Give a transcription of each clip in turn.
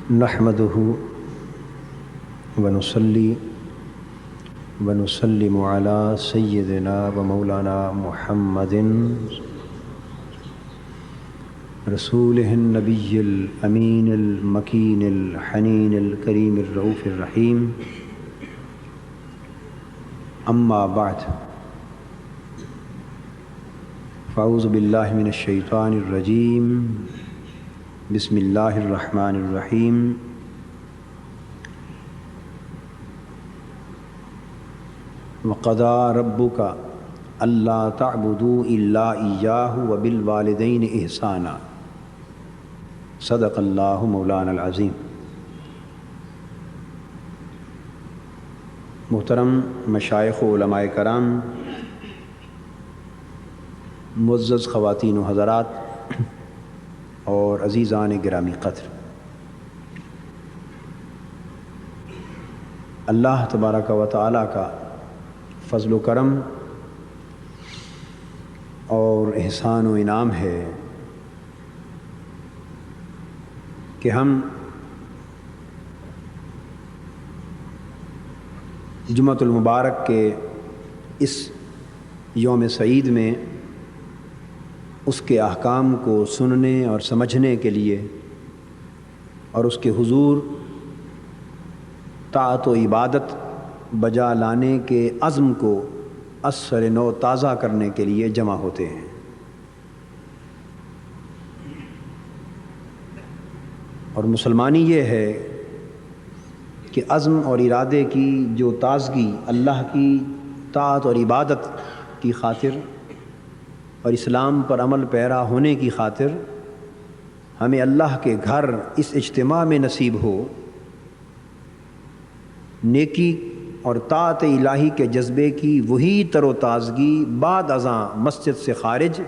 نحمده ونصلي ونسلم على سيدنا ومولانا محمد رسوله النبي الأمين المكين الحنين الكريم الرؤوف الرحيم. أما بعد، فأعوذ بالله من الشيطان الرجيم. بسم اللہ الرحمن الرحیم. وقضى ربك ألا تعبدوا إلا إياه وبالوالدين إحسانا. صدق اللہ مولانا العظیم. محترم مشائخ و علماء کرام، معزز خواتین و حضرات اور عزیزان گرامی قدر، اللہ تبارک و تعالی کا فضل و کرم اور احسان و انعام ہے کہ ہم جمعۃ المبارک کے اس یوم سعید میں اس کے احکام کو سننے اور سمجھنے کے لیے اور اس کے حضور طاعت و عبادت بجا لانے کے عزم کو از سر نو تازہ کرنے کے لیے جمع ہوتے ہیں. اور مسلمانی یہ ہے کہ عزم اور ارادے کی جو تازگی اللہ کی طاعت اور عبادت کی خاطر اور اسلام پر عمل پیرا ہونے کی خاطر ہمیں اللہ کے گھر اس اجتماع میں نصیب ہو، نیکی اور طاعت الہی کے جذبے کی وہی تر و تازگی بعد ازاں مسجد سے خارج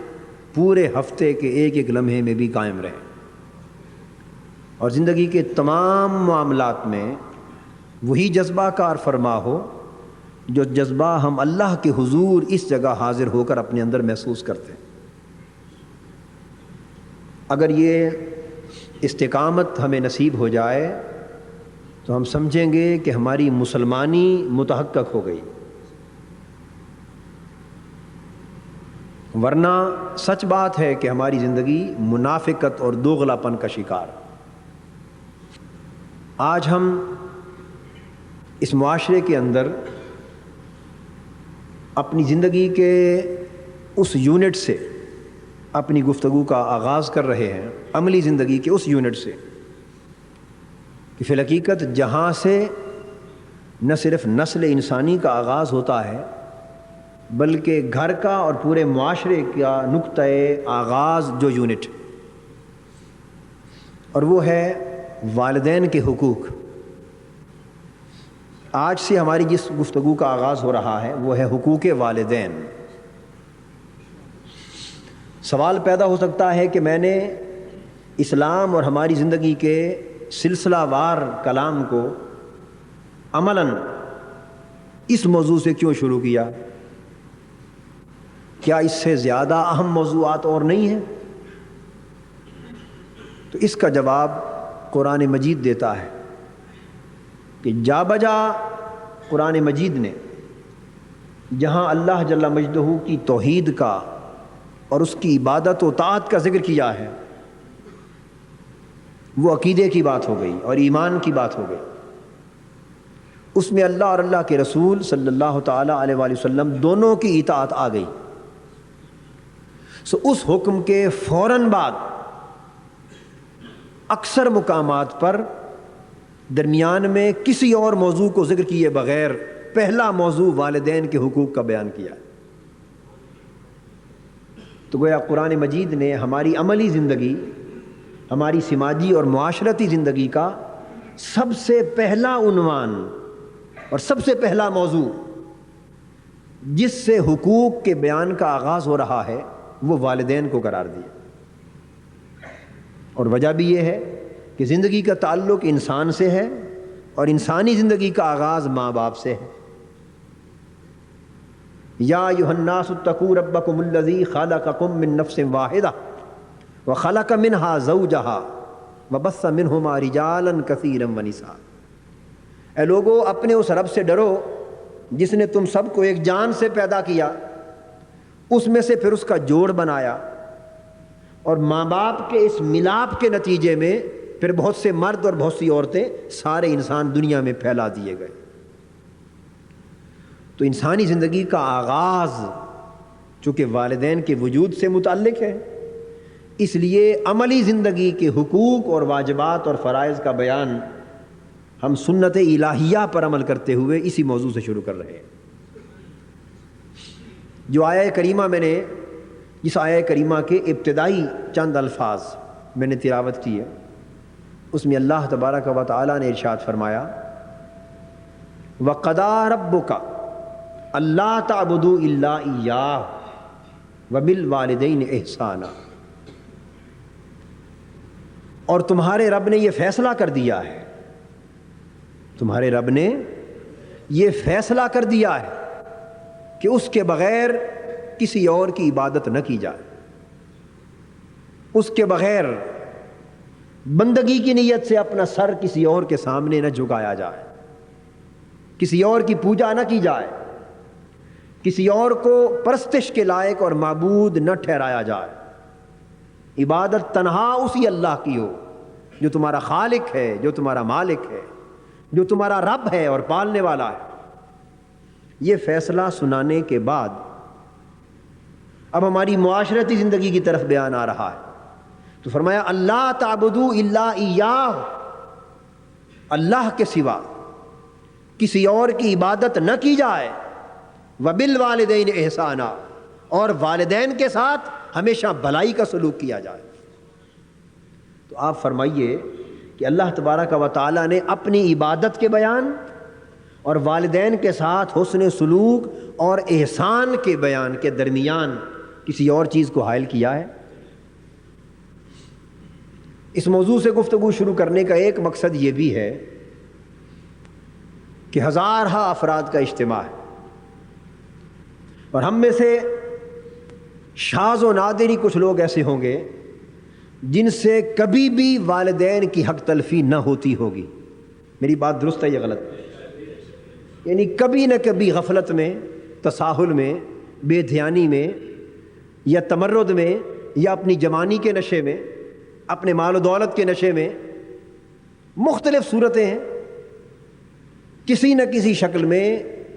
پورے ہفتے کے ایک ایک لمحے میں بھی قائم رہے، اور زندگی کے تمام معاملات میں وہی جذبہ کار فرما ہو جو جذبہ ہم اللہ کے حضور اس جگہ حاضر ہو کر اپنے اندر محسوس کرتے ہیں. اگر یہ استقامت ہمیں نصیب ہو جائے تو ہم سمجھیں گے کہ ہماری مسلمانی متحقق ہو گئی، ورنہ سچ بات ہے کہ ہماری زندگی منافقت اور دوغلاپن کا شکار. آج ہم اس معاشرے کے اندر اپنی زندگی کے اس یونٹ سے اپنی گفتگو کا آغاز کر رہے ہیں، عملی زندگی کے اس یونٹ سے کہ فی الحقیقت جہاں سے نہ صرف نسل انسانی کا آغاز ہوتا ہے بلکہ گھر کا اور پورے معاشرے کا نقطۂ آغاز جو یونٹ، اور وہ ہے والدین کے حقوق. آج سے ہماری جس گفتگو کا آغاز ہو رہا ہے وہ ہے حقوق والدین. سوال پیدا ہو سکتا ہے کہ میں نے اسلام اور ہماری زندگی کے سلسلہ وار کلام کو عملاً اس موضوع سے کیوں شروع کیا؟ کیا اس سے زیادہ اہم موضوعات اور نہیں ہیں؟ تو اس کا جواب قرآن مجید دیتا ہے کہ جا بجا قرآن مجید نے جہاں اللہ جل مجدہ کی توحید کا اور اس کی عبادت و طاعت کا ذکر کیا ہے، وہ عقیدے کی بات ہو گئی اور ایمان کی بات ہو گئی. اس میں اللہ اور اللہ کے رسول صلی اللہ تعالی علیہ وآلہ وسلم دونوں کی اطاعت آ گئی. اس حکم کے فوراً بعد اکثر مقامات پر درمیان میں کسی اور موضوع کو ذکر کیے بغیر پہلا موضوع والدین کے حقوق کا بیان کیا. تو گویا قرآن مجید نے ہماری عملی زندگی، ہماری سماجی اور معاشرتی زندگی کا سب سے پہلا عنوان اور سب سے پہلا موضوع جس سے حقوق کے بیان کا آغاز ہو رہا ہے وہ والدین کو قرار دیا. اور وجہ بھی یہ ہے کہ زندگی کا تعلق انسان سے ہے اور انسانی زندگی کا آغاز ماں باپ سے ہے. یا ایھا الناس اتقوا ربکم الذی خلقکم من نفس واحدہ وخلق منها زوجها وبث منہما رجالا کثیرا ونساء۔ اے لوگو اپنے اس رب سے ڈرو جس نے تم سب کو ایک جان سے پیدا کیا، اس میں سے پھر اس کا جوڑ بنایا، اور ماں باپ کے اس ملاپ کے نتیجے میں پھر بہت سے مرد اور بہت سی عورتیں، سارے انسان دنیا میں پھیلا دیے گئے۔ تو انسانی زندگی کا آغاز چونکہ والدین کے وجود سے متعلق ہے، اس لیے عملی زندگی کے حقوق اور واجبات اور فرائض کا بیان ہم سنت الہیہ پر عمل کرتے ہوئے اسی موضوع سے شروع کر رہے ہیں۔ جو آیہ کریمہ میں نے، اس آیہ کریمہ کے ابتدائی چند الفاظ میں نے تلاوت کی ہے، اس میں اللہ تبارک و تعالیٰ نے ارشاد فرمایا وَقَضَىٰ رَبُّكَ أَلَّا تَعْبُدُوا إِلَّا إِيَّاهُ وَبِالْوَالِدَيْنِ إِحْسَانًا۔ اور تمہارے رب نے یہ فیصلہ کر دیا ہے، تمہارے رب نے یہ فیصلہ کر دیا ہے کہ اس کے بغیر کسی اور کی عبادت نہ کی جائے، اس کے بغیر بندگی کی نیت سے اپنا سر کسی اور کے سامنے نہ جھکایا جائے، کسی اور کی پوجا نہ کی جائے، کسی اور کو پرستش کے لائق اور معبود نہ ٹھہرایا جائے۔ عبادت تنہا اسی اللہ کی ہو جو تمہارا خالق ہے، جو تمہارا مالک ہے، جو تمہارا رب ہے اور پالنے والا ہے۔ یہ فیصلہ سنانے کے بعد اب ہماری معاشرتی زندگی کی طرف بیان آ رہا ہے، تو فرمایا اللہ تعبدوا الا ایاہ، اللہ کے سوا کسی اور کی عبادت نہ کی جائے، وبالوالدین احسانا، اور والدین کے ساتھ ہمیشہ بھلائی کا سلوک کیا جائے۔ تو آپ فرمائیے کہ اللہ تبارک و تعالیٰ نے اپنی عبادت کے بیان اور والدین کے ساتھ حسن سلوک اور احسان کے بیان کے درمیان کسی اور چیز کو حائل کیا ہے؟ اس موضوع سے گفتگو شروع کرنے کا ایک مقصد یہ بھی ہے کہ ہزارہ افراد کا اجتماع ہے، اور ہم میں سے شاذ و نادر ہی کچھ لوگ ایسے ہوں گے جن سے کبھی بھی والدین کی حق تلفی نہ ہوتی ہوگی۔ میری بات درست ہے یا غلط؟ یعنی کبھی نہ کبھی غفلت میں، تساہل میں، بے دھیانی میں، یا تمرد میں، یا اپنی جوانی کے نشے میں، اپنے مال و دولت کے نشے میں، مختلف صورتیں ہیں، کسی نہ کسی شکل میں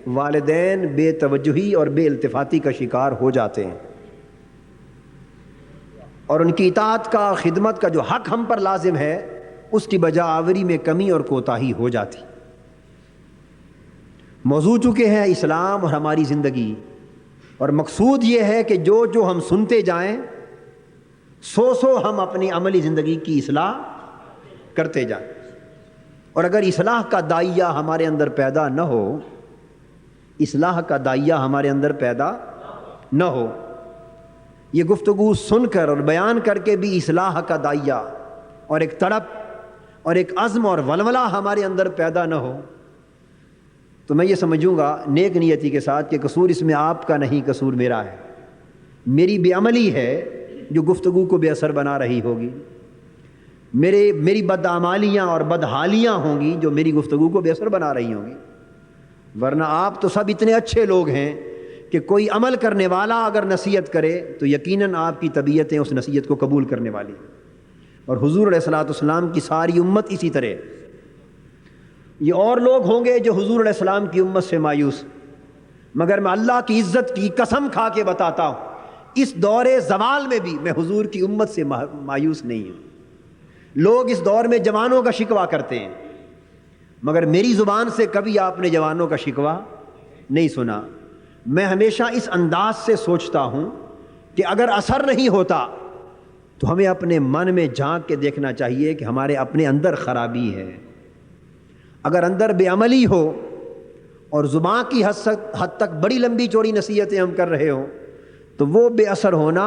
والدین بے توجہی اور بے التفاتی کا شکار ہو جاتے ہیں، اور ان کی اطاعت کا، خدمت کا جو حق ہم پر لازم ہے، اس کی بجا آوری میں کمی اور کوتاہی ہو جاتی۔ موضوع چکے ہیں اسلام اور ہماری زندگی، اور مقصود یہ ہے کہ جو ہم سنتے جائیں سو ہم اپنی عملی زندگی کی اصلاح کرتے جائیں، اور اگر اصلاح کا داعیہ ہمارے اندر پیدا نہ ہو، اصلاح کا داعیہ ہمارے اندر پیدا نہ ہو، یہ گفتگو سن کر اور بیان کر کے بھی اصلاح کا داعیہ اور ایک تڑپ اور ایک عزم اور ولولہ ہمارے اندر پیدا نہ ہو، تو میں یہ سمجھوں گا نیک نیتی کے ساتھ کہ قصور اس میں آپ کا نہیں، قصور میرا ہے، میری بے عملی ہے جو گفتگو کو بے اثر بنا رہی ہوگی، میری بدعمالیاں اور بدحالیاں ہوں گی جو میری گفتگو کو بے اثر بنا رہی ہوں گی، ورنہ آپ تو سب اتنے اچھے لوگ ہیں کہ کوئی عمل کرنے والا اگر نصیحت کرے تو یقیناً آپ کی طبیعتیں اس نصیحت کو قبول کرنے والی، اور حضور علیہ الصلوۃ والسلام کی ساری امت اسی طرح۔ یہ اور لوگ ہوں گے جو حضور علیہ السلام کی امت سے مایوس، مگر میں اللہ کی عزت کی قسم کھا کے بتاتا ہوں اس دور زوال میں بھی میں حضور کی امت سے مایوس نہیں ہوں۔ لوگ اس دور میں جوانوں کا شکوہ کرتے ہیں، مگر میری زبان سے کبھی آپ نے جوانوں کا شکوہ نہیں سنا۔ میں ہمیشہ اس انداز سے سوچتا ہوں کہ اگر اثر نہیں ہوتا تو ہمیں اپنے من میں جھانک کے دیکھنا چاہیے کہ ہمارے اپنے اندر خرابی ہے۔ اگر اندر بے عملی ہو اور زبان کی حد تک بڑی لمبی چوڑی نصیحتیں ہم کر رہے ہوں تو وہ بے اثر ہونا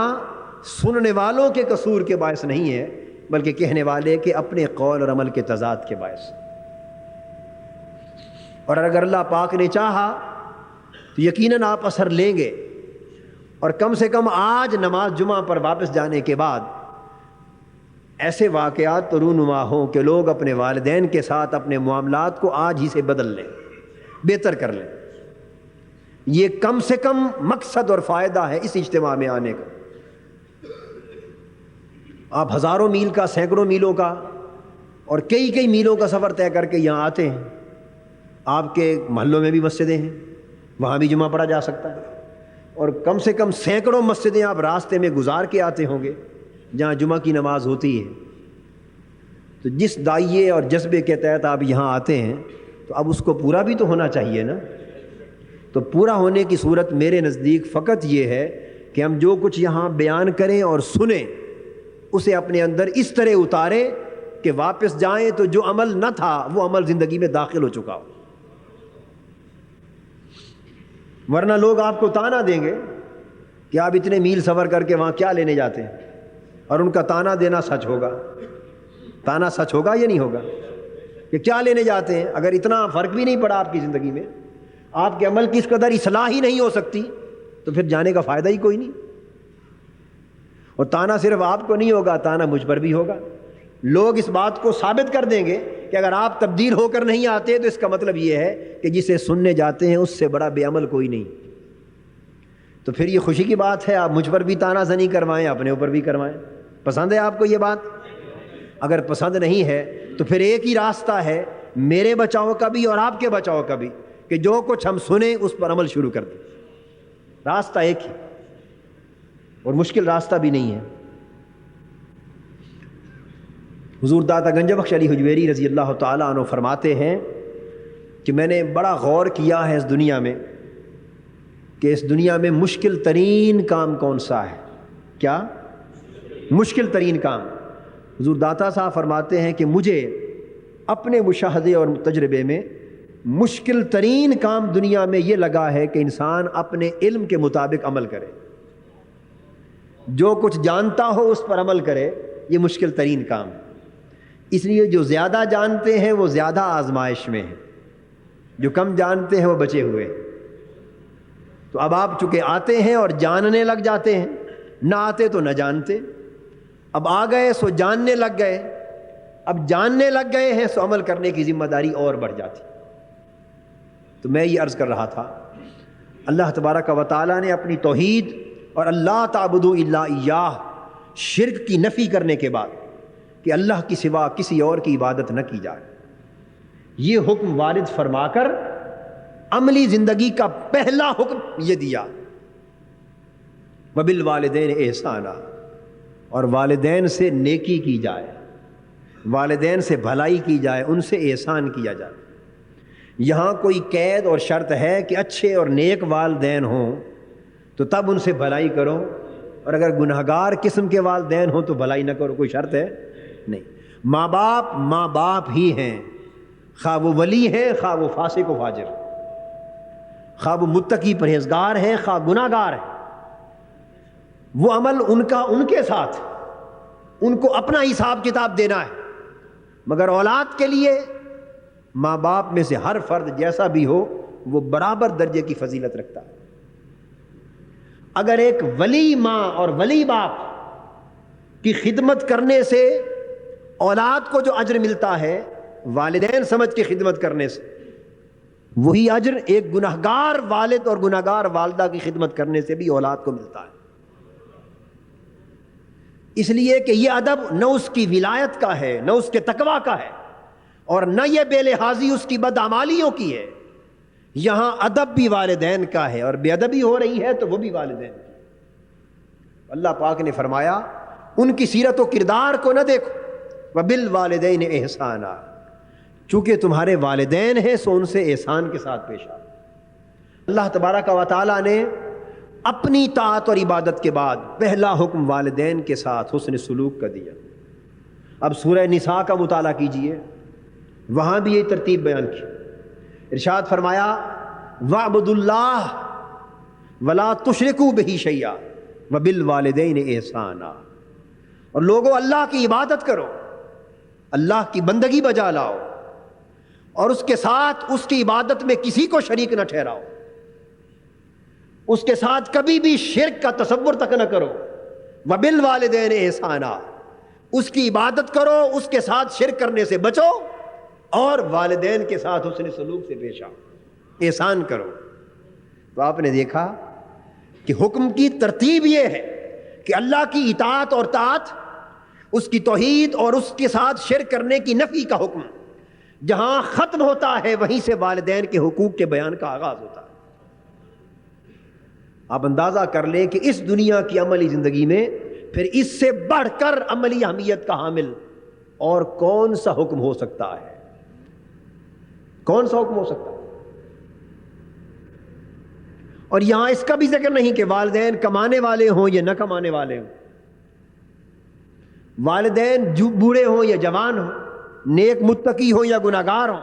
سننے والوں کے قصور کے باعث نہیں ہے، بلکہ کہنے والے کے اپنے قول اور عمل کے تضاد کے باعث۔ اور اگر اللہ پاک نے چاہا تو یقیناً آپ اثر لیں گے، اور کم سے کم آج نماز جمعہ پر واپس جانے کے بعد ایسے واقعات تو رونما ہوں کہ لوگ اپنے والدین کے ساتھ اپنے معاملات کو آج ہی سے بدل لیں، بہتر کر لیں۔ یہ کم سے کم مقصد اور فائدہ ہے اس اجتماع میں آنے کا۔ آپ ہزاروں میل کا، سینکڑوں میلوں کا اور کئی میلوں کا سفر طے کر کے یہاں آتے ہیں۔ آپ کے محلوں میں بھی مسجدیں ہیں، وہاں بھی جمعہ پڑھا جا سکتا ہے، اور کم سے کم سینکڑوں مسجدیں آپ راستے میں گزار کے آتے ہوں گے جہاں جمعہ کی نماز ہوتی ہے۔ تو جس دائیے اور جذبے کے تحت آپ یہاں آتے ہیں تو اب اس کو پورا بھی تو ہونا چاہیے نا۔ تو پورا ہونے کی صورت میرے نزدیک فقط یہ ہے کہ ہم جو کچھ یہاں بیان کریں اور سنیں اسے اپنے اندر اس طرح اتاریں کہ واپس جائیں تو جو عمل نہ تھا وہ عمل زندگی میں داخل ہو چکا ہو۔ ورنہ لوگ آپ کو طعنہ دیں گے کہ آپ اتنے میل سفر کر کے وہاں کیا لینے جاتے ہیں، اور ان کا طعنہ دینا سچ ہوگا۔ طعنہ سچ ہوگا یا نہیں ہوگا کہ کیا لینے جاتے ہیں؟ اگر اتنا فرق بھی نہیں پڑا آپ کی زندگی میں، آپ کے عمل کی اس قدر اصلاح ہی نہیں ہو سکتی، تو پھر جانے کا فائدہ ہی کوئی نہیں۔ اور طعنہ صرف آپ کو نہیں ہوگا، طعنہ مجھ پر بھی ہوگا۔ لوگ اس بات کو ثابت کر دیں گے کہ اگر آپ تبدیل ہو کر نہیں آتے تو اس کا مطلب یہ ہے کہ جسے سننے جاتے ہیں اس سے بڑا بے عمل کوئی نہیں۔ تو پھر یہ خوشی کی بات ہے، آپ مجھ پر بھی طعنہ زنی کروائیں، اپنے اوپر بھی کروائیں۔ پسند ہے آپ کو یہ بات؟ اگر پسند نہیں ہے تو پھر ایک ہی راستہ ہے میرے بچاؤ کا بھی اور آپ کے بچاؤ کا بھی، کہ جو کچھ ہم سنیں اس پر عمل شروع کر دیں۔ راستہ ایک ہی، اور مشکل راستہ بھی نہیں ہے۔ حضور داتا گنج بخش علی حجویری رضی اللہ تعالیٰ عنہ فرماتے ہیں کہ میں نے بڑا غور کیا ہے اس دنیا میں کہ اس دنیا میں مشکل ترین کام کون سا ہے۔ کیا مشکل ترین کام؟ حضور داتا صاحب فرماتے ہیں کہ مجھے اپنے مشاہدے اور تجربے میں مشکل ترین کام دنیا میں یہ لگا ہے کہ انسان اپنے علم کے مطابق عمل کرے، جو کچھ جانتا ہو اس پر عمل کرے۔ یہ مشکل ترین کام ہے، اس لیے جو زیادہ جانتے ہیں وہ زیادہ آزمائش میں ہیں، جو کم جانتے ہیں وہ بچے ہوئے۔ تو اب آپ چونکہ آتے ہیں اور جاننے لگ جاتے ہیں، نہ آتے تو نہ جانتے، اب آ گئے سو جاننے لگ گئے، اب جاننے لگ گئے ہیں سو عمل کرنے کی ذمہ داری اور بڑھ جاتی۔ تو میں یہ عرض کر رہا تھا، اللہ تبارک و تعالیٰ نے اپنی توحید اور اللہ تعبدوا الا ایاہ، شرک کی نفی کرنے کے بعد کہ اللہ کی سوا کسی اور کی عبادت نہ کی جائے، یہ حکم وارد فرما کر عملی زندگی کا پہلا حکم یہ دیا، وبالوالدین احسانا، اور والدین سے نیکی کی جائے، والدین سے بھلائی کی جائے، ان سے احسان کیا جائے۔ یہاں کوئی قید اور شرط ہے کہ اچھے اور نیک والدین ہوں تو تب ان سے بھلائی کرو، اور اگر گنہگار قسم کے والدین ہوں تو بھلائی نہ کرو، کوئی شرط ہے؟ نہیں۔ ماں باپ ہی ہیں، خواہ وہ ولی ہیں، خواہ وہ فاسق و فاجر، خواہ وہ متقی پرہیزگار ہیں، خواہ گناہ گار ہیں، وہ عمل ان کا ان کے ساتھ، ان کو اپنا حساب کتاب دینا ہے۔ مگر اولاد کے لیے ماں باپ میں سے ہر فرد جیسا بھی ہو وہ برابر درجے کی فضیلت رکھتا ہے۔ اگر ایک ولی ماں اور ولی باپ کی خدمت کرنے سے اولاد کو جو اجر ملتا ہے والدین سمجھ کے خدمت کرنے سے، وہی اجر ایک گنہگار والد اور گنہگار والدہ کی خدمت کرنے سے بھی اولاد کو ملتا ہے۔ اس لیے کہ یہ ادب نہ اس کی ولایت کا ہے، نہ اس کے تقویٰ کا ہے، اور نہ یہ بے لحاظی اس کی بدعمالیوں کی ہے۔ یہاں ادب بھی والدین کا ہے، اور بے ادبی ہو رہی ہے تو وہ بھی والدین کی۔ اللہ پاک نے فرمایا ان کی سیرت و کردار کو نہ دیکھو، وبالوالدین احسانا، چونکہ تمہارے والدین ہیں سو ان سے احسان کے ساتھ پیش آؤ۔ اللہ تبارک و تعالیٰ نے اپنی طاعت اور عبادت کے بعد پہلا حکم والدین کے ساتھ حسن سلوک کا دیا۔ اب سورہ نساء کا مطالعہ کیجئے، وہاں بھی یہ ترتیب بیان کی۔ ارشاد فرمایا وَاعْبُدُوا اللَّهَ وَلَا تُشْرِكُوا بِهِ شَيْئًا وَبِالْوَالِدَيْنِ إِحْسَانًا، اور لوگوں اللہ کی عبادت کرو، اللہ کی بندگی بجا لاؤ، اور اس کے ساتھ اس کی عبادت میں کسی کو شریک نہ ٹھہراؤ، اس کے ساتھ کبھی بھی شرک کا تصور تک نہ کرو۔ وَبِالْوَالِدَيْنِ إِحْسَانًا، اس کی عبادت کرو، اس کے ساتھ شرک کرنے سے بچو، اور والدین کے ساتھ حسن سلوک سے پیش آؤ، احسان کرو۔ تو آپ نے دیکھا کہ حکم کی ترتیب یہ ہے کہ اللہ کی اطاعت اور طاعت، اس کی توحید اور اس کے ساتھ شرک کرنے کی نفی کا حکم جہاں ختم ہوتا ہے، وہیں سے والدین کے حقوق کے بیان کا آغاز ہوتا ہے۔ آپ اندازہ کر لیں کہ اس دنیا کی عملی زندگی میں پھر اس سے بڑھ کر عملی اہمیت کا حامل اور کون سا حکم ہو سکتا ہے؟ کون سا حکم ہو سکتا ہے؟ اور یہاں اس کا بھی ذکر نہیں کہ والدین کمانے والے ہوں یا نہ کمانے والے ہوں، والدین بوڑھے ہوں یا جوان ہوں، نیک متقی ہوں یا گناہگار ہوں،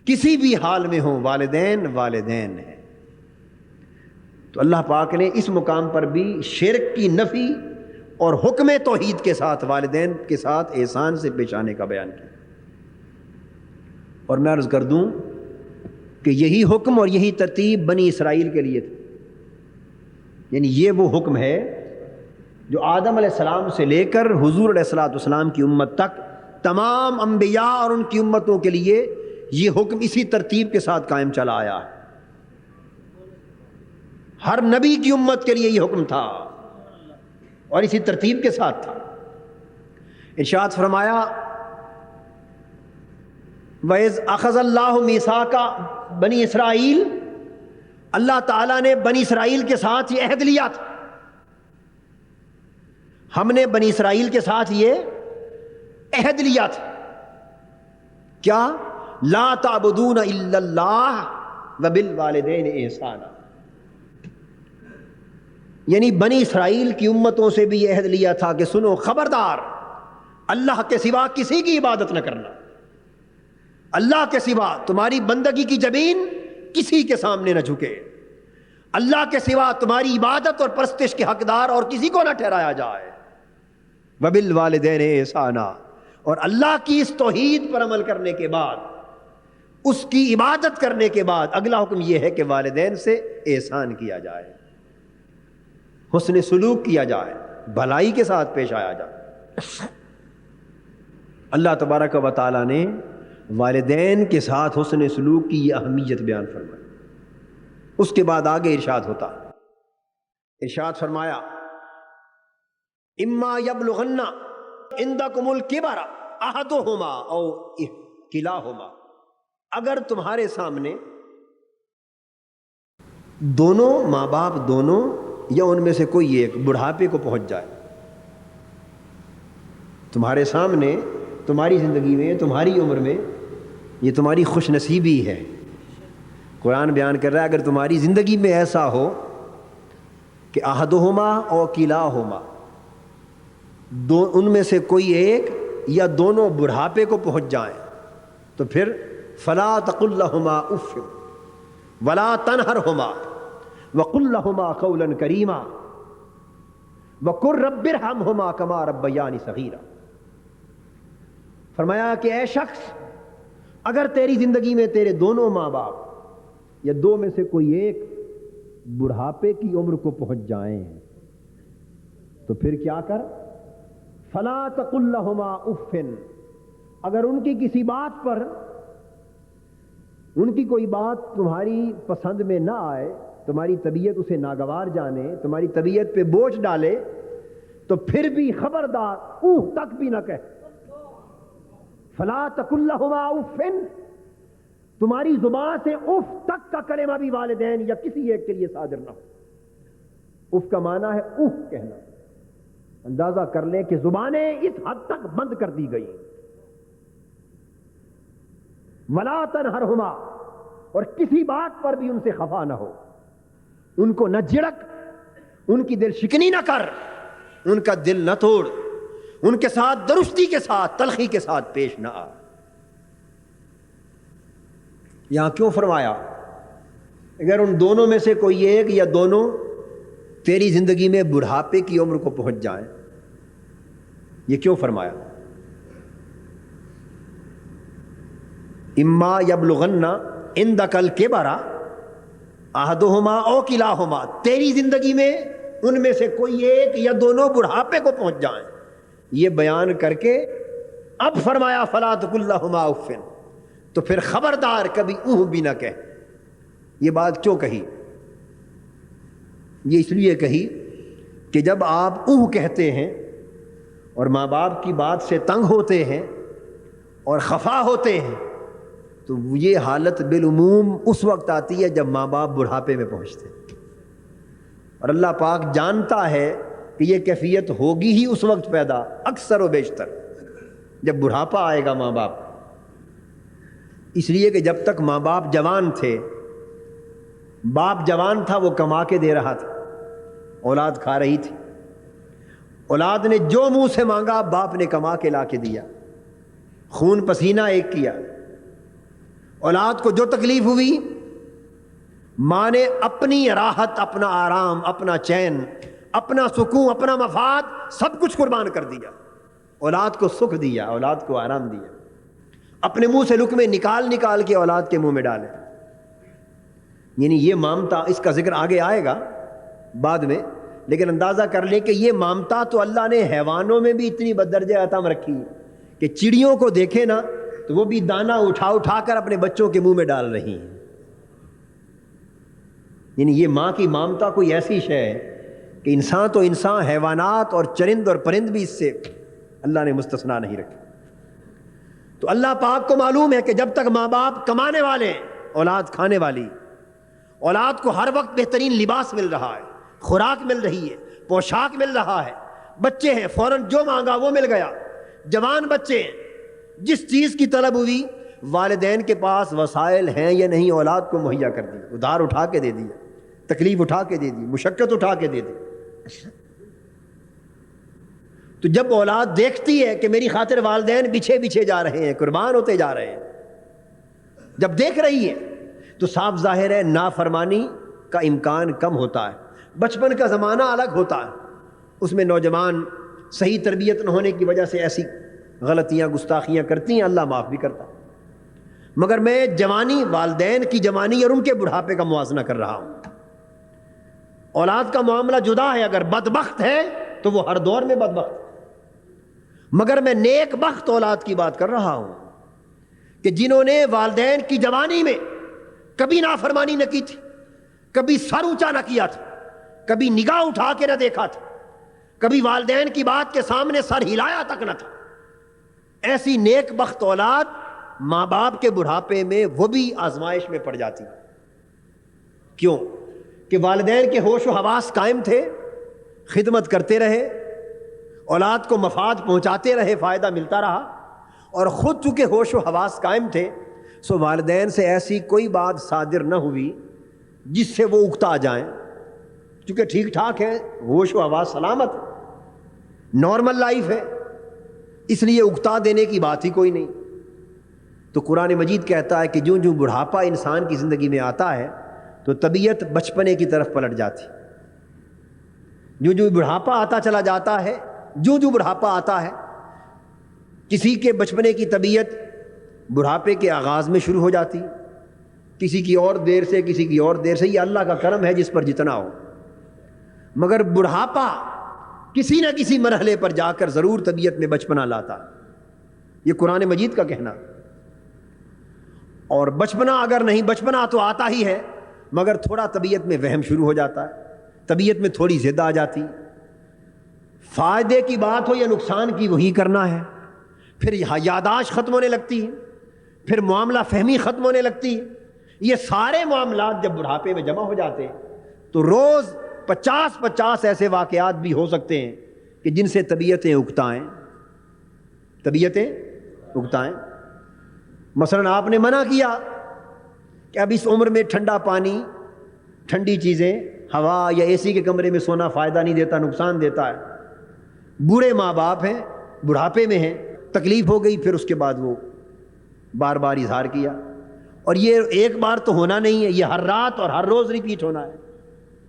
کسی بھی حال میں ہوں، والدین والدین ہیں۔ تو اللہ پاک نے اس مقام پر بھی شرک کی نفی اور حکم توحید کے ساتھ والدین کے ساتھ احسان سے پیش آنے کا بیان کیا۔ اور میں عرض کر دوں کہ یہی حکم اور یہی ترتیب بنی اسرائیل کے لیے تھی، یعنی یہ وہ حکم ہے جو آدم علیہ السلام سے لے کر حضور علیہ الصلوۃ والسلام کی امت تک تمام انبیاء اور ان کی امتوں کے لیے یہ حکم اسی ترتیب کے ساتھ قائم چلا آیا ہے۔ ہر نبی کی امت کے لیے یہ حکم تھا اور اسی ترتیب کے ساتھ تھا۔ ارشاد فرمایا وَإِذْ أَخَذَ اللَّهُ مِيثَاقَ بنی اسرائیل، اللہ تعالیٰ نے بنی اسرائیل کے ساتھ یہ عہد لیا تھا۔ ہم نے بنی اسرائیل کے ساتھ یہ عہد لیا تھا، کیا؟ لا تعبدون الا اللہ وبالوالدین احسانا، یعنی بنی اسرائیل کی امتوں سے بھی یہ عہد لیا تھا کہ سنو، خبردار، اللہ کے سوا کسی کی عبادت نہ کرنا، اللہ کے سوا تمہاری بندگی کی زمین کسی کے سامنے نہ جھکے، اللہ کے سوا تمہاری عبادت اور پرستش کے حقدار اور کسی کو نہ ٹھہرایا جائے، وبالوالدین احسانا، اور اللہ کی اس توحید پر عمل کرنے کے بعد، اس کی عبادت کرنے کے بعد اگلا حکم یہ ہے کہ والدین سے احسان کیا جائے، حسن سلوک کیا جائے، بھلائی کے ساتھ پیش آیا جائے۔ اللہ تبارک و تعالیٰ نے والدین کے ساتھ حسن سلوک کی یہ اہمیت بیان فرمائی۔ اس کے بعد آگے ارشاد ہوتا، ارشاد فرمایا اما یبلغن عندکم الکبر احدہما او کلاہما، اگر تمہارے سامنے دونوں ماں باپ دونوں یا ان میں سے کوئی ایک بڑھاپے کو پہنچ جائے، تمہارے سامنے، تمہاری زندگی میں، تمہاری عمر میں، یہ تمہاری خوش نصیبی ہے۔ قرآن بیان کر رہا ہے اگر تمہاری زندگی میں ایسا ہو کہ احدہما او کلاہما، ان میں سے کوئی ایک یا دونوں بڑھاپے کو پہنچ جائیں، تو پھر فلا تقل لہما اف ولا تنہرہما وقل لہما قولا کریما وقل رب ارحمہما کما ربیانی صغیرا۔ فرمایا کہ اے شخص، اگر تیری زندگی میں تیرے دونوں ماں باپ یا دو میں سے کوئی ایک بڑھاپے کی عمر کو پہنچ جائیں تو پھر کیا کر؟ فلا تقل لہما اف، اگر ان کی کسی بات پر، ان کی کوئی بات تمہاری پسند میں نہ آئے، تمہاری طبیعت اسے ناگوار جانے، تمہاری طبیعت پہ بوجھ ڈالے، تو پھر بھی خبردار اوہ تک بھی نہ کہے۔ فلا تقل لہما اف، تمہاری زبان سے اف تک کا کلمہ بھی والدین یا کسی ایک کے لیے صادر نہ ہو۔ اف کا معنی ہے اف کہنا۔ اندازہ کر لیں کہ زبانیں اس حد تک بند کر دی گئی۔ ولا تنہرہما، اور کسی بات پر بھی ان سے خفا نہ ہو، ان کو نہ جھڑک، ان کی دل شکنی نہ کر، ان کا دل نہ توڑ، ان کے ساتھ درستی کے ساتھ، تلخی کے ساتھ پیش نہ آ۔ یہاں کیوں فرمایا اگر ان دونوں میں سے کوئی ایک یا دونوں تیری زندگی میں بڑھاپے کی عمر کو پہنچ جائیں؟ یہ کیوں فرمایا؟ اما یبلغن عندک الکبر احدہما او کلاہما، تیری زندگی میں ان میں سے کوئی ایک یا دونوں بڑھاپے کو پہنچ جائیں، یہ بیان کر کے اب فرمایا فلا تقل لہما اف، تو پھر خبردار کبھی اوہ بھی نہ کہے۔ یہ بات کیوں کہی؟ یہ اس لیے کہی کہ جب آپ اوہ کہتے ہیں اور ماں باپ کی بات سے تنگ ہوتے ہیں اور خفا ہوتے ہیں تو یہ حالت بالعموم اس وقت آتی ہے جب ماں باپ بڑھاپے میں پہنچتے ہیں، اور اللہ پاک جانتا ہے کہ یہ کیفیت ہوگی ہی اس وقت پیدا، اکثر و بیشتر جب بڑھاپا آئے گا ماں باپ۔ اس لیے کہ جب تک ماں باپ جوان تھے، باپ جوان تھا، وہ کما کے دے رہا تھا، اولاد کھا رہی تھی، اولاد نے جو منہ سے مانگا باپ نے کما کے لا کے دیا، خون پسینہ ایک کیا۔ اولاد کو جو تکلیف ہوئی ماں نے اپنی راحت، اپنا آرام، اپنا چین، اپنا سکون، اپنا مفاد سب کچھ قربان کر دیا، اولاد کو سکھ دیا، اولاد کو آرام دیا، اپنے منہ سے لقمے نکال نکال کے اولاد کے منہ میں ڈالے۔ یعنی یہ مامتا، اس کا ذکر آگے آئے گا بعد میں، لیکن اندازہ کر لیں کہ یہ مامتا تو اللہ نے حیوانوں میں بھی اتنی بدرجہ عطا رکھی ہے کہ چڑیوں کو دیکھے نا تو وہ بھی دانہ اٹھا اٹھا کر اپنے بچوں کے منہ میں ڈال رہی ہیں۔ یعنی یہ ماں کی مامتا کوئی ایسی شے ہے کہ انسان تو انسان، حیوانات اور چرند اور پرند بھی اس سے اللہ نے مستثنا نہیں رکھے۔ تو اللہ پاک کو معلوم ہے کہ جب تک ماں باپ کمانے والے ہیں، اولاد کھانے والی، اولاد کو ہر وقت بہترین لباس مل رہا ہے، خوراک مل رہی ہے، پوشاک مل رہا ہے، بچے ہیں فوراً جو مانگا وہ مل گیا، جوان بچے ہیں، جس چیز کی طلب ہوئی والدین کے پاس وسائل ہیں یا نہیں اولاد کو مہیا کر دی، ادھار اٹھا کے دے دیا، تکلیف اٹھا کے دے دی، مشقت اٹھا کے دے دی۔ تو جب اولاد دیکھتی ہے کہ میری خاطر والدین بچھے بچھے جا رہے ہیں، قربان ہوتے جا رہے ہیں، جب دیکھ رہی ہے تو صاف ظاہر ہے نافرمانی کا امکان کم ہوتا ہے۔ بچپن کا زمانہ الگ ہوتا ہے، اس میں نوجوان صحیح تربیت نہ ہونے کی وجہ سے ایسی غلطیاں گستاخیاں کرتی ہیں، اللہ معاف بھی کرتا، مگر میں جوانی، والدین کی جوانی اور ان کے بڑھاپے کا موازنہ کر رہا ہوں۔ اولاد کا معاملہ جدا ہے، اگر بدبخت ہے تو وہ ہر دور میں بدبخت ہے، مگر میں نیک بخت اولاد کی بات کر رہا ہوں کہ جنہوں نے والدین کی جوانی میں کبھی نافرمانی نہ کی تھی، کبھی سر اونچا نہ کیا تھا، کبھی نگاہ اٹھا کے نہ دیکھا تھا، کبھی والدین کی بات کے سامنے سر ہلایا تک نہ تھا، ایسی نیک بخت اولاد ماں باپ کے بڑھاپے میں وہ بھی آزمائش میں پڑ جاتی۔ کیوں؟ کہ والدین کے ہوش و حواس قائم تھے، خدمت کرتے رہے، اولاد کو مفاد پہنچاتے رہے، فائدہ ملتا رہا، اور خود چونکہ ہوش و حواس قائم تھے سو والدین سے ایسی کوئی بات صادر نہ ہوئی جس سے وہ اکتا جائیں، چونکہ ٹھیک ٹھاک ہے، ہوش و حواس سلامت، نارمل لائف ہے، اس لیے اکتا دینے کی بات ہی کوئی نہیں۔ تو قرآن مجید کہتا ہے کہ جو جو بڑھاپا انسان کی زندگی میں آتا ہے تو طبیعت بچپنے کی طرف پلٹ جاتی، جو جو بڑھاپا آتا چلا جاتا ہے، جو جو بڑھاپا آتا ہے، کسی کے بچپنے کی طبیعت بڑھاپے کے آغاز میں شروع ہو جاتی، کسی کی اور دیر سے، کسی کی اور دیر سے، یہ اللہ کا کرم ہے جس پر جتنا ہو، مگر بڑھاپا کسی نہ کسی مرحلے پر جا کر ضرور طبیعت میں بچپنا لاتا، یہ قرآن مجید کا کہنا۔ اور بچپنا اگر نہیں، بچپنا تو آتا ہی ہے مگر تھوڑا طبیعت میں وہم شروع ہو جاتا ہے، طبیعت میں تھوڑی ضد آ جاتی، فائدے کی بات ہو یا نقصان کی وہی کرنا ہے، پھر یاداشت ختم ہونے لگتی ہے، پھر معاملہ فہمی ختم ہونے لگتی ہے۔ یہ سارے معاملات جب بڑھاپے میں جمع ہو جاتے ہیں تو روز 50 ایسے واقعات بھی ہو سکتے ہیں کہ جن سے طبیعتیں اکتائیں، طبیعتیں اکتائیں۔ مثلا آپ نے منع کیا کہ اب اس عمر میں ٹھنڈا پانی، ٹھنڈی چیزیں، ہوا یا اے سی کے کمرے میں سونا فائدہ نہیں دیتا، نقصان دیتا ہے، بوڑھے ماں باپ ہیں، بڑھاپے میں ہیں، تکلیف ہو گئی، پھر اس کے بعد وہ بار بار اظہار کیا، اور یہ ایک بار تو ہونا نہیں ہے، یہ ہر رات اور ہر روز ریپیٹ ہونا ہے،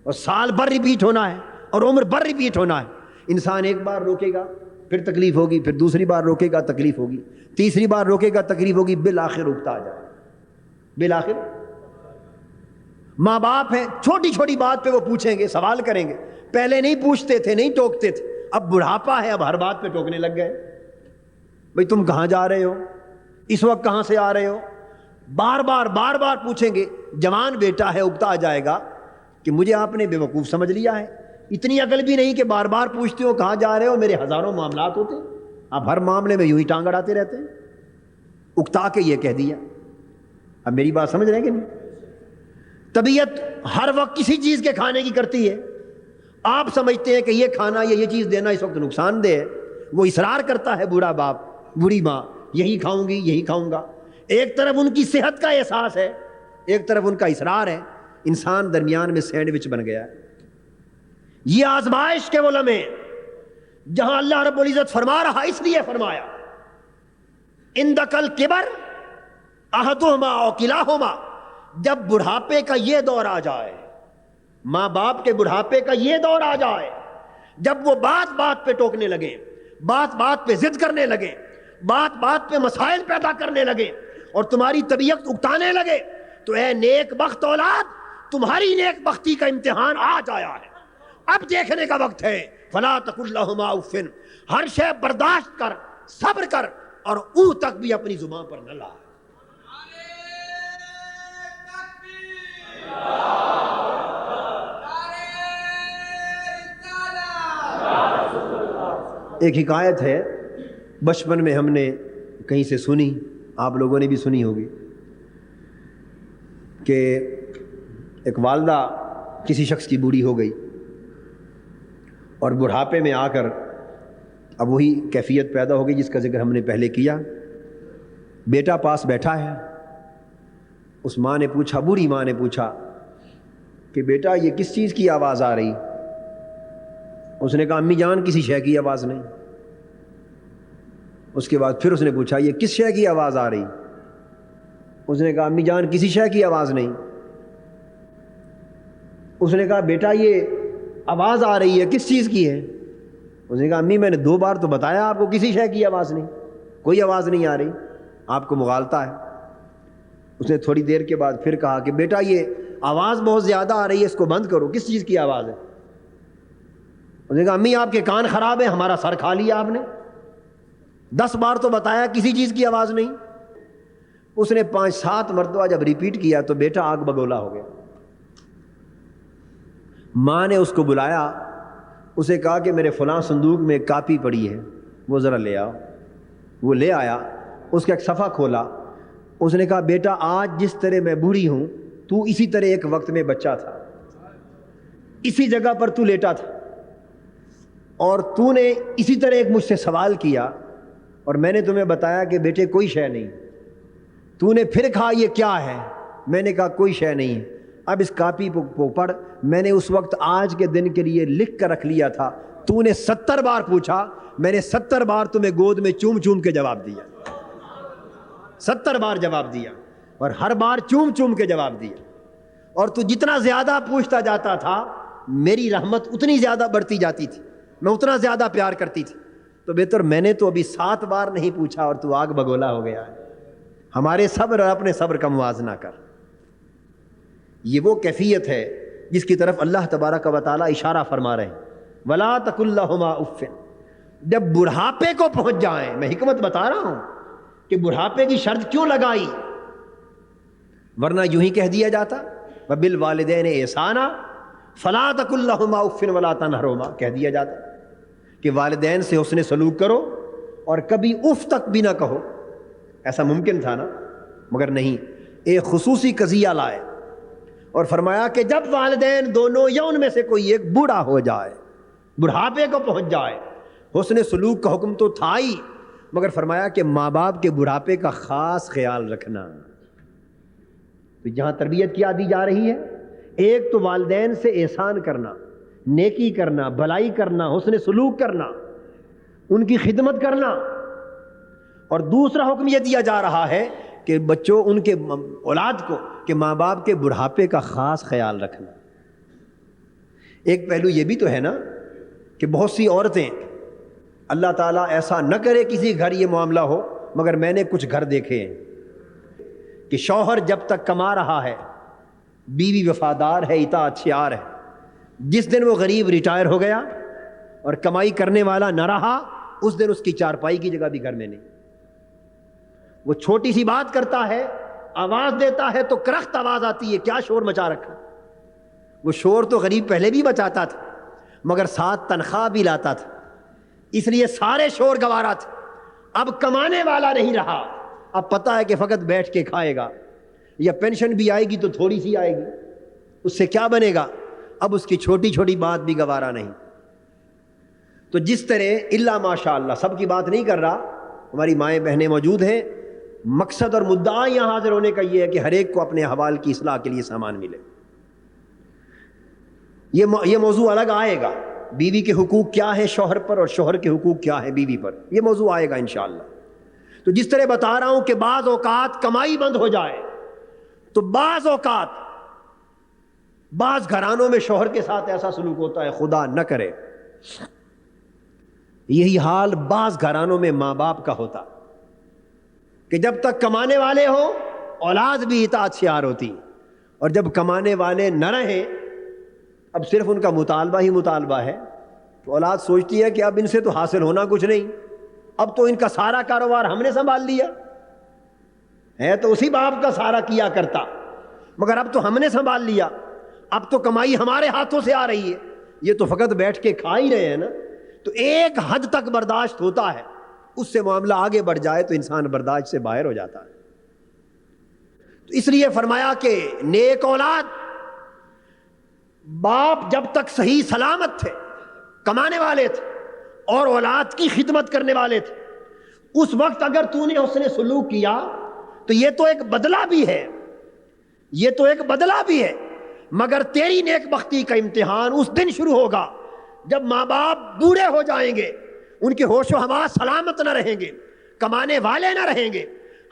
اور سال بھر ریپیٹ ہونا ہے، اور عمر بھر ریپیٹ ہونا ہے۔ انسان ایک بار روکے گا پھر تکلیف ہوگی، پھر دوسری بار روکے گا تکلیف ہوگی، تیسری بار روکے گا تکلیف ہوگی، بالآخر اکتا آ جائے، بالآخر۔ ماں باپ ہیں، چھوٹی چھوٹی بات پہ وہ پوچھیں گے، سوال کریں گے، پہلے نہیں پوچھتے تھے، نہیں ٹوکتے تھے، اب بڑھاپا ہے، اب ہر بات پہ ٹوکنے لگ گئے. بھئی تم کہاں جا رہے ہو، اس وقت کہاں سے آ رہے ہو، بار بار پوچھیں گے. جوان بیٹا ہے، اگتا آ جائے گا کہ مجھے آپ نے بے وقوف سمجھ لیا ہے. اتنی عقل بھی نہیں کہ بار بار پوچھتے ہو کہاں جا رہے ہو، میرے ہزاروں معاملات ہوتے ہیں، آپ ہر معاملے میں یوں ہی ٹانگ اڑاتے رہتے ہیں. اکتا کے یہ کہہ دیا. اب میری بات سمجھ رہے ہیں کہ نہیں؟ طبیعت ہر وقت کسی چیز کے کھانے کی کرتی ہے. آپ سمجھتے ہیں کہ یہ کھانا یا یہ چیز دینا اس وقت نقصان دہ ہے، وہ اصرار کرتا ہے بوڑھا باپ بوڑھی ماں، یہی کھاؤں گی یہی کھاؤں گا. ایک طرف ان کی صحت کا احساس ہے، ایک طرف ان کا اصرار ہے. انسان درمیان میں سینڈوچ بن گیا ہے. یہ آزمائش کے وہ لمحے جہاں اللہ رب العزت فرما رہا، اس لیے فرمایا اندکل کبر احدہما او کلاہما، جب بڑھاپے کا یہ دور آ جائے، ماں باپ کے بڑھاپے کا یہ دور آ جائے، جب وہ بات بات پہ ٹوکنے لگے، بات بات پہ ضد کرنے لگے، بات بات پہ مسائل پیدا کرنے لگے اور تمہاری طبیعت اکتانے لگے، تو اے نیک بخت اولاد، تمہاری نیک بختی کا امتحان آج آیا ہے. اب دیکھنے کا وقت ہے. فلا تقل لہما اف، ہر شے برداشت کر، صبر کر، اور اوہ تک بھی اپنی زبان پر نہ لا. ایک حکایت ہے، بچپن میں ہم نے کہیں سے سنی، آپ لوگوں نے بھی سنی ہوگی، کہ ایک والدہ کسی شخص کی بوڑھی ہو گئی اور بڑھاپے میں آ کر اب وہی کیفیت پیدا ہو گئی جس کا ذکر ہم نے پہلے کیا. بیٹا پاس بیٹھا ہے. اس ماں نے پوچھا، بوڑھی ماں نے پوچھا کہ بیٹا یہ کس چیز کی آواز آ رہی؟ اس نے کہا امی جان کسی شے کی آواز نہیں. اس کے بعد پھر اس نے پوچھا یہ کس شے کی آواز آ رہی؟ اس نے کہا امی جان کسی شے کی آواز نہیں. اس نے کہا بیٹا یہ آواز آ رہی ہے کس چیز کی ہے؟ اس نے کہا امی میں نے 2 بار تو بتایا آپ کو کسی شے کی آواز نہیں، کوئی آواز نہیں آ رہی، آپ کو مغالطہ ہے. اس نے تھوڑی دیر کے بعد پھر کہا کہ بیٹا یہ آواز بہت زیادہ آ رہی ہے، اس کو بند کرو، کس چیز کی آواز ہے؟ اس نے کہا امی آپ کے کان خراب ہیں، ہمارا سر کھا لیا آپ نے، 10 بار تو بتایا کسی چیز کی آواز نہیں. اس نے 5-7 مرتبہ جب ریپیٹ کیا تو بیٹا آگ بگولا ہو گیا. ماں نے اس کو بلایا، اسے کہا کہ میرے فلاں صندوق میں ایک کاپی پڑی ہے، وہ ذرا لے آؤ. وہ لے آیا، اس کا ایک صفحہ کھولا. اس نے کہا بیٹا آج جس طرح میں بوڑھی ہوں، تو اسی طرح ایک وقت میں بچہ تھا، اسی جگہ پر تو لیٹا تھا، اور تو نے اسی طرح ایک مجھ سے سوال کیا اور میں نے تمہیں بتایا کہ بیٹے کوئی شے نہیں. تو نے پھر کہا یہ کیا ہے؟ میں نے کہا کوئی شے نہیں ہے. اب اس کاپی کو پڑھ، میں نے اس وقت آج کے دن کے لیے لکھ کر رکھ لیا تھا. تو نے 70 بار پوچھا، میں نے 70 بار تمہیں گود میں چوم چوم کے جواب دیا، 70 بار جواب دیا، اور ہر بار چوم چوم کے جواب دیا. اور تو جتنا زیادہ پوچھتا جاتا تھا میری رحمت اتنی زیادہ بڑھتی جاتی تھی، میں اتنا زیادہ پیار کرتی تھی. تو بہتر میں نے تو ابھی 7 بار نہیں پوچھا اور تو آگ بگولا ہو گیا ہے. ہمارے صبر اور اپنے صبر کا موازنہ کر. یہ وہ کیفیت ہے جس کی طرف اللہ تبارک و تعالیٰ اشارہ فرما رہے ہیں. وَلَا تَقُلْ لَهُمَا اُفٍّ. جب بڑھاپے کو پہنچ جائیں، میں حکمت بتا رہا ہوں کہ بڑھاپے کی شرط کیوں لگائی، ورنہ یوں ہی کہہ دیا جاتا وَبِالْوَالِدَيْنِ إِحْسَانًا فَلَا تَقُلْ لَهُمَا اُفٍّ وَلَا تَنْهَرْهُمَا، کہہ دیا جاتا کہ والدین سے حسن سلوک کرو اور کبھی اف تک بھی نہ کہو. ایسا ممکن تھا نا، مگر نہیں. ایک خصوصی قضیہ لائے اور فرمایا کہ جب والدین دونوں یا ان میں سے کوئی ایک بوڑھا ہو جائے، بڑھاپے کو پہنچ جائے، حسن سلوک کا حکم تو تھا ہی، مگر فرمایا کہ ماں باپ کے بڑھاپے کا خاص خیال رکھنا. تو جہاں تربیت کیا دی جا رہی ہے، ایک تو والدین سے احسان کرنا، نیکی کرنا، بھلائی کرنا، حسن سلوک کرنا، ان کی خدمت کرنا، اور دوسرا حکم یہ دیا جا رہا ہے کہ بچوں ان کے اولاد کو کہ ماں باپ کے بڑھاپے کا خاص خیال رکھنا. ایک پہلو یہ بھی تو ہے نا کہ بہت سی عورتیں، اللہ تعالیٰ ایسا نہ کرے کسی گھر یہ معاملہ ہو، مگر میں نے کچھ گھر دیکھے ہیں کہ شوہر جب تک کما رہا ہے، بیوی وفادار ہے، اطاعت شعار ہے. جس دن وہ غریب ریٹائر ہو گیا، اور کمائی کرنے والا نہ رہا اس دن اس کی چارپائی کی جگہ بھی گھر میں نہیں. وہ چھوٹی سی بات کرتا ہے, آواز دیتا ہے تو کرخت آواز آتی ہے, کیا شور مچا رکھا. وہ شور تو غریب پہلے بھی مچاتا تھا مگر ساتھ تنخواہ بھی لاتا تھا, اس لیے سارے شور گوارا تھے. اب کمانے والا نہیں رہا, اب پتہ ہے کہ فقط بیٹھ کے کھائے گا, یا پینشن بھی آئے گی تو تھوڑی سی آئے گی, اس سے کیا بنے گا. اب اس کی چھوٹی چھوٹی بات بھی گوارا نہیں. تو جس طرح الا ماشاء اللہ, سب کی بات نہیں کر رہا, ہماری مائیں بہنیں موجود ہیں, مقصد اور مدعا یہاں حاضر ہونے کا یہ ہے کہ ہر ایک کو اپنے احوال کی اصلاح کے لیے سامان ملے. یہ موضوع الگ آئے گا, بیوی کے حقوق کیا ہیں شوہر پر اور شوہر کے حقوق کیا ہیں بیوی پر, یہ موضوع آئے گا انشاءاللہ. تو جس طرح بتا رہا ہوں کہ بعض اوقات کمائی بند ہو جائے تو بعض اوقات بعض گھرانوں میں شوہر کے ساتھ ایسا سلوک ہوتا ہے, خدا نہ کرے. یہی حال بعض گھرانوں میں ماں باپ کا ہوتا کہ جب تک کمانے والے ہوں اولاد بھی اطاعت شعار ہوتی, اور جب کمانے والے نہ رہیں, اب صرف ان کا مطالبہ ہی مطالبہ ہے, تو اولاد سوچتی ہے کہ اب ان سے تو حاصل ہونا کچھ نہیں, اب تو ان کا سارا کاروبار ہم نے سنبھال لیا ہے, تو اسی باپ کا سارا کیا کرتا, مگر اب تو ہم نے سنبھال لیا, اب تو کمائی ہمارے ہاتھوں سے آ رہی ہے, یہ تو فقط بیٹھ کے کھا ہی رہے ہیں نا. تو ایک حد تک برداشت ہوتا ہے, اس سے معاملہ آگے بڑھ جائے تو انسان برداشت سے باہر ہو جاتا ہے. تو اس لیے فرمایا کہ نیک اولاد, باپ جب تک صحیح سلامت تھے, کمانے والے تھے اور اولاد کی خدمت کرنے والے تھے, اس وقت اگر تو نے اس نے سلوک کیا تو یہ تو ایک بدلہ بھی ہے, یہ تو ایک بدلہ بھی ہے. مگر تیری نیک بختی کا امتحان اس دن شروع ہوگا جب ماں باپ بوڑھے ہو جائیں گے, ان کے ہوش و حواس سلامت نہ رہیں گے, کمانے والے نہ رہیں گے,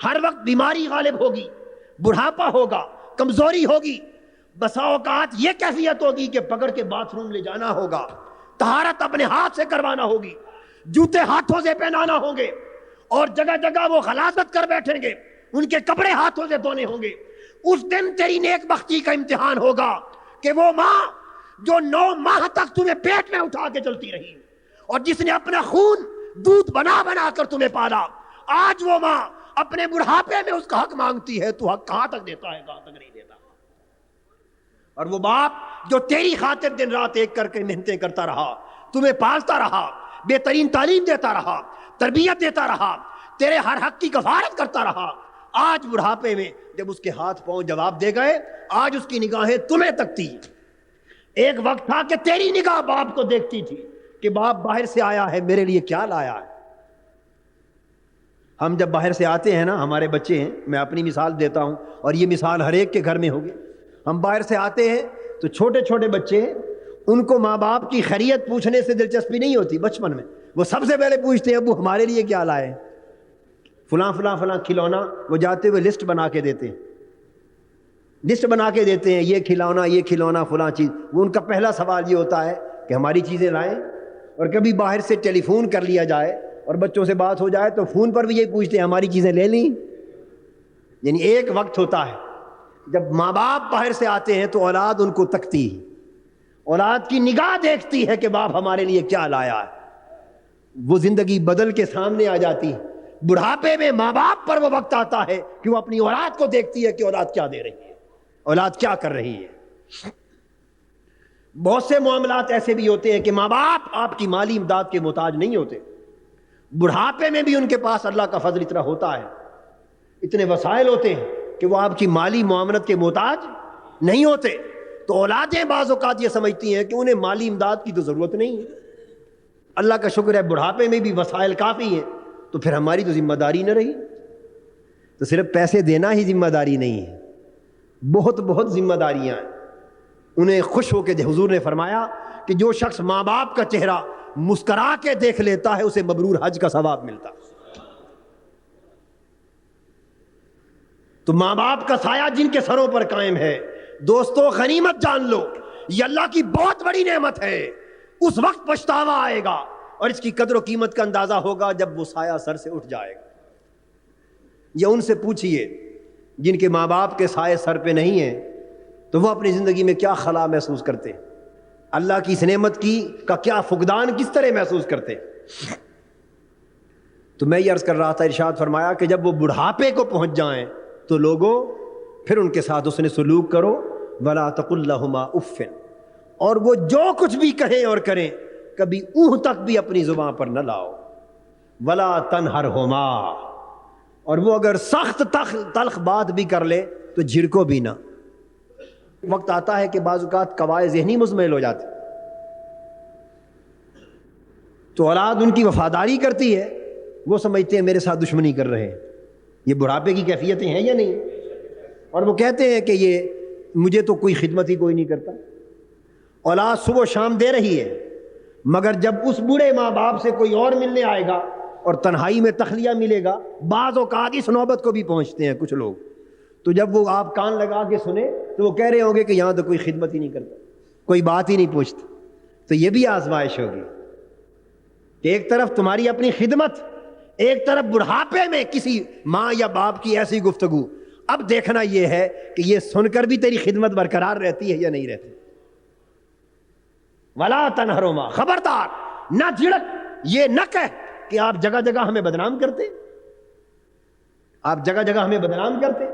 ہر وقت بیماری غالب ہوگی, بڑھاپا ہوگا, کمزوری ہوگی, بسا اوقات یہ کیفیت ہوگی کہ پکڑ کے باتھ روم لے جانا ہوگا, طہارت اپنے ہاتھ سے کروانا ہوگی, جوتے ہاتھوں سے پہنانا ہوں گے, اور جگہ جگہ وہ غلاظت کر بیٹھیں گے, ان کے کپڑے ہاتھوں سے دھونے ہوں گے. اس دن تیری نیک بختی کا امتحان ہوگا کہ وہ ماں جو 9 ماہ تک تمہیں پیٹ میں اٹھا کے چلتی رہی, اور جس نے اپنا خون دودھ بنا بنا کر تمہیں پالا, آج وہ ماں اپنے بڑھاپے میں اس کا حق مانگتی ہے, تو حق کہاں تک دیتا ہے, کہاں تک نہیں دیتا. اور وہ باپ جو تیری خاطر دن رات ایک کر کے محنتیں کرتا رہا, تمہیں پالتا رہا, بہترین تعلیم دیتا رہا, تربیت دیتا رہا, تیرے ہر حق کی کفارت کرتا رہا, آج بڑھاپے میں جب اس کے ہاتھ پاؤں جواب دے گئے, آج اس کی نگاہیں تمہیں تکتی. ایک وقت تھا کہ تیری نگاہ باپ کو دیکھتی تھی کہ باپ باہر سے آیا ہے, میرے لیے کیا لایا ہے. ہم جب باہر سے آتے ہیں نا, ہمارے بچے ہیں, میں اپنی مثال دیتا ہوں اور یہ مثال ہر ایک کے گھر میں ہوگی, ہم باہر سے آتے ہیں تو چھوٹے چھوٹے بچے ہیں, ان کو ماں باپ کی خیریت پوچھنے سے دلچسپی نہیں ہوتی. بچپن میں وہ سب سے پہلے پوچھتے ہیں ابو ہمارے لیے کیا لائے, فلاں فلاں فلاں کھلونا. وہ جاتے ہوئے لسٹ بنا کے دیتے ہیں, لسٹ بنا کے دیتے ہیں, یہ کھلونا یہ کھلونا فلاں چیز. وہ ان کا پہلا سوال یہ ہوتا ہے کہ ہماری چیزیں لائیں. اور کبھی باہر سے ٹیلی فون کر لیا جائے اور بچوں سے بات ہو جائے تو فون پر بھی یہی پوچھتے ہیں ہماری چیزیں لے لیں. یعنی ایک وقت ہوتا ہے جب ماں باپ باہر سے آتے ہیں تو اولاد ان کو تکتی ہے, اولاد کی نگاہ دیکھتی ہے کہ باپ ہمارے لیے کیا لایا ہے. وہ زندگی بدل کے سامنے آ جاتی ہے. بڑھاپے میں ماں باپ پر وہ وقت آتا ہے کہ وہ اپنی اولاد کو دیکھتی ہے کہ اولاد کیا دے رہی ہے, اولاد کیا کر رہی ہے. بہت سے معاملات ایسے بھی ہوتے ہیں کہ ماں باپ آپ کی مالی امداد کے محتاج نہیں ہوتے, بڑھاپے میں بھی ان کے پاس اللہ کا فضل اتنا ہوتا ہے, اتنے وسائل ہوتے ہیں کہ وہ آپ کی مالی معاونت کے محتاج نہیں ہوتے. تو اولادیں بعض اوقات یہ سمجھتی ہیں کہ انہیں مالی امداد کی تو ضرورت نہیں ہے. اللہ کا شکر ہے بڑھاپے میں بھی وسائل کافی ہیں, تو پھر ہماری تو ذمہ داری نہ رہی. تو صرف پیسے دینا ہی ذمہ داری نہیں ہے, بہت بہت ذمہ داریاں ہیں. انہیں خوش ہو کے حضور نے فرمایا کہ جو شخص ماں باپ کا چہرہ مسکرا کے دیکھ لیتا ہے اسے مبرور حج کا ثواب ملتا. تو ماں باپ کا سایہ جن کے سروں پر قائم ہے, دوستو غنیمت جان لو, یہ اللہ کی بہت بڑی نعمت ہے. اس وقت پچھتاوا آئے گا اور اس کی قدر و قیمت کا اندازہ ہوگا جب وہ سایہ سر سے اٹھ جائے گا. یا ان سے پوچھئے جن کے ماں باپ کے سائے سر پہ نہیں ہیں تو وہ اپنی زندگی میں کیا خلا محسوس کرتے ہیں. اللہ کی اس نعمت کا کیا فقدان کس طرح محسوس کرتے. تو میں یہ عرض کر رہا تھا، ارشاد فرمایا کہ جب وہ بڑھاپے کو پہنچ جائیں تو لوگوں پھر ان کے ساتھ حسن سلوک کرو. ولا تقل لهما اف، اور وہ جو کچھ بھی کہیں اور کریں کبھی اوہ تک بھی اپنی زبان پر نہ لاؤ. ولا تنہرہما، اور وہ اگر سخت تلخ بات بھی کر لے تو جھڑکو بھی نہ. وقت آتا ہے کہ بعض اوقات قواعد ذہنی مزمل ہو جاتی، تو اولاد ان کی وفاداری کرتی ہے، وہ سمجھتے ہیں میرے ساتھ دشمنی کر رہے ہیں. یہ بڑھاپے کی کیفیتیں ہیں یا نہیں؟ اور وہ کہتے ہیں کہ یہ مجھے تو کوئی خدمت ہی کوئی نہیں کرتا. اولاد صبح و شام دے رہی ہے، مگر جب اس بوڑھے ماں باپ سے کوئی اور ملنے آئے گا اور تنہائی میں تخلیہ ملے گا، بعض اوقات اس نوبت کو بھی پہنچتے ہیں کچھ لوگ، تو جب وہ آپ کان لگا کے سنیں تو وہ کہہ رہے ہوں گے کہ یہاں تو کوئی خدمت ہی نہیں کرتا، کوئی بات ہی نہیں پوچھتا. تو یہ بھی آزمائش ہوگی کہ ایک طرف تمہاری اپنی خدمت، ایک طرف بڑھاپے میں کسی ماں یا باپ کی ایسی گفتگو. اب دیکھنا یہ ہے کہ یہ سن کر بھی تیری خدمت برقرار رہتی ہے یا نہیں رہتی. ولا تنہرہما، خبردار نہ جھڑک، یہ نہ کہہ کہ آپ جگہ جگہ ہمیں بدنام کرتے، آپ جگہ جگہ ہمیں بدنام کرتے.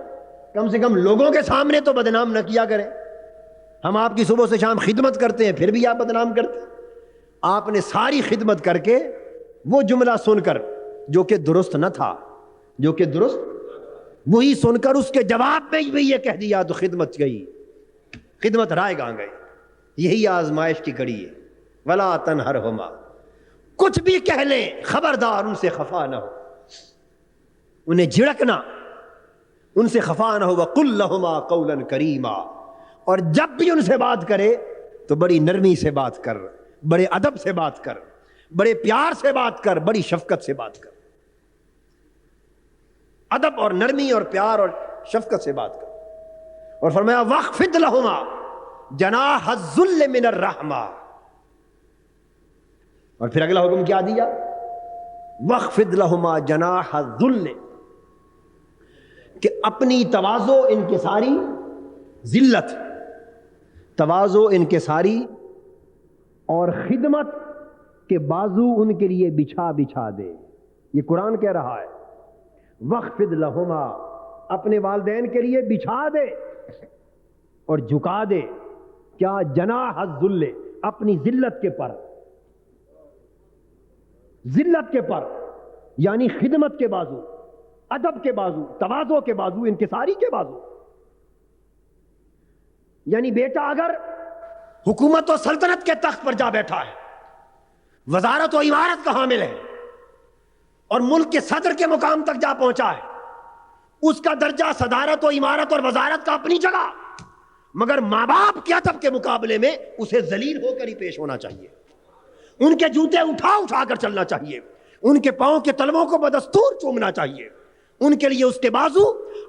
کم سے کم لوگوں کے سامنے تو بدنام نہ کیا کریں. ہم آپ کی صبح سے شام خدمت کرتے ہیں پھر بھی آپ بدنام کرتے. آپ نے ساری خدمت کر کے وہ جملہ سن کر جو کہ درست نہ تھا، جو کہ درست، وہی سن کر اس کے جواب میں بھی یہ کہہ دیا تو خدمت گئی، خدمت رائے گاں گئی. یہی آزمائش کی کڑی ہے. ولا تنہرہما، کچھ بھی کہہ لیں خبردار ان سے خفا نہ ہو، انہیں جھڑکنا، ان سے خفا نہ ہو. وقل لہما قولا کریما، اور جب بھی ان سے بات کرے تو بڑی نرمی سے بات کر، بڑے ادب سے بات کر، بڑے پیار سے بات کر، بڑی شفقت سے بات کر. ادب اور نرمی اور پیار اور شفقت سے بات کر. اور فرمایا واخفض لہما جناح الذل من الرحمہ، اور پھر اگلا حکم کیا دیا؟ واخفض لہما جناح الذل، کہ اپنی تواضع انکساری، ذلت، تواضع انکساری اور خدمت کے بازو ان کے لیے بچھا بچھا دے. یہ قرآن کہہ رہا ہے. واخفض لہما، اپنے والدین کے لیے بچھا دے اور جھکا دے. کیا؟ جناح الذل، اپنی ذلت کے پر، ذلت کے پر یعنی خدمت کے بازو، ادب کے بازو، تواضع کے بازو، انکساری کے بازو. یعنی بیٹا اگر حکومت و سلطنت کے تخت پر جا بیٹھا ہے، وزارت و عمارت کا حامل ہے اور ملک کے صدر کے مقام تک جا پہنچا ہے، اس کا درجہ صدارت و عمارت اور وزارت کا اپنی جگہ، مگر ماں باپ کے ادب کے مقابلے میں اسے ذلیل ہو کر ہی پیش ہونا چاہیے. ان کے جوتے اٹھا اٹھا کر چلنا چاہیے، ان کے پاؤں کے تلووں کو بدستور چومنا چاہیے. ان کے لیے اس کے بازو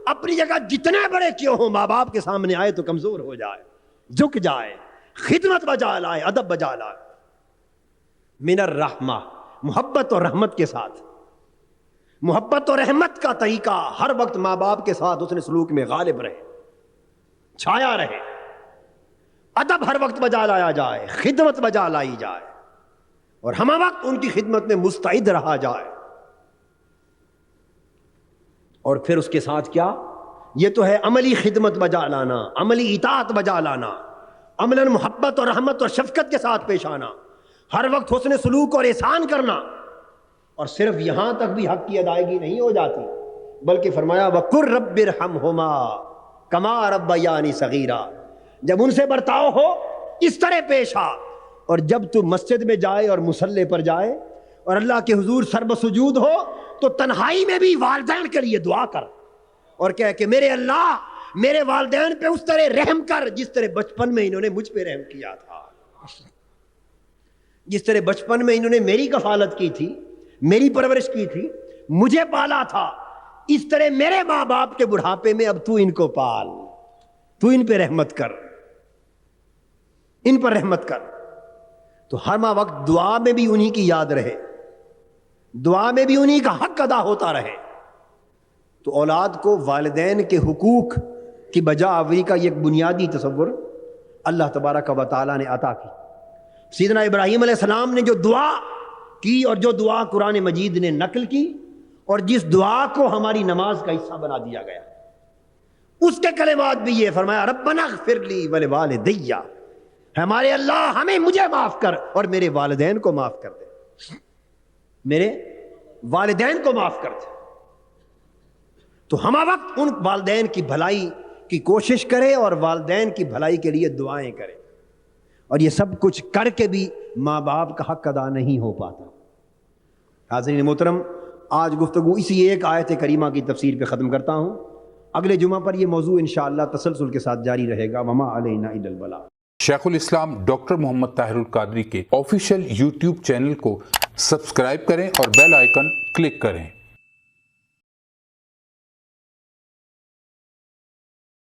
اپنی جگہ جتنے بڑے کیوں ہوں، ماں باپ کے سامنے آئے تو کمزور ہو جائے، جھک جائے، خدمت بجا لائے، ادب بجا لائے. من الرحمہ، محبت اور رحمت کے ساتھ. محبت اور رحمت کا طریقہ ہر وقت ماں باپ کے ساتھ حسن سلوک میں غالب رہے، چھایا رہے. ادب ہر وقت بجا لایا جائے، خدمت بجا لائی جائے، اور ہمہ وقت ان کی خدمت میں مستعد رہا جائے. اور پھر اس کے ساتھ کیا؟ یہ تو ہے عملی خدمت بجا لانا، عملی اطاعت بجا لانا، عملاً محبت اور رحمت اور شفقت کے ساتھ پیش آنا، ہر وقت حسن سلوک اور احسان کرنا. اور صرف یہاں تک بھی حق کی ادائیگی نہیں ہو جاتی، بلکہ فرمایا وَقُلْ رَبِّ ارْحَمْهُمَا كَمَا رَبَّيَانِي صَغِيرًا. جب ان سے برتاؤ ہو اس طرح پیش آ. اور جب تو مسجد میں جائے اور مصلی پر جائے اور اللہ کے حضور سر بسجود ہو تو تنہائی میں بھی والدین کے لیے دعا کر اور کہہ کہ میرے اللہ میرے والدین پہ اس طرح رحم کر جس طرح بچپن میں انہوں نے مجھ پہ رحم کیا تھا، جس طرح بچپن میں انہوں نے میری کفالت کی تھی، میری پرورش کی تھی، مجھے پالا تھا، اس طرح میرے ماں باپ کے بڑھاپے میں اب تو ان کو پال، تو ان پہ رحمت کر، ان پر رحمت کر. تو ہر وقت دعا میں بھی انہی کی یاد رہے، دعا میں بھی انہی کا حق ادا ہوتا رہے. تو اولاد کو والدین کے حقوق کی بجا آوری کا یہ ایک بنیادی تصور اللہ تبارک و تعالیٰ نے عطا کی. سیدنا ابراہیم علیہ السلام نے جو دعا کی اور جو دعا قرآن مجید نے نقل کی اور جس دعا کو ہماری نماز کا حصہ بنا دیا گیا، اس کے کلمات بھی یہ فرمایا ربنا اغفر لی ولوالدی، ہمارے اللہ ہمیں مجھے معاف کر اور میرے والدین کو معاف کر دے، میرے والدین کو معاف کر دے۔ تو ہمہ وقت ان والدین کی بھلائی کی کوشش کرے اور والدین کی بھلائی کے لیے دعائیں کرے، اور یہ سب کچھ کر کے بھی ماں باپ کا حق ادا نہیں ہو پاتا۔ حاضرین محترم، آج گفتگو اسی ایک آیت کریمہ کی تفسیر پہ ختم کرتا ہوں، اگلے جمعہ پر یہ موضوع انشاءاللہ تسلسل کے ساتھ جاری رہے گا۔ وما علینا الا البلاغ۔ شیخ الاسلام ڈاکٹر محمد طاہر القادری کے آفیشیل یوٹیوب چینل کو سبسکرائب کریں اور بیل آئیکن کلک کریں۔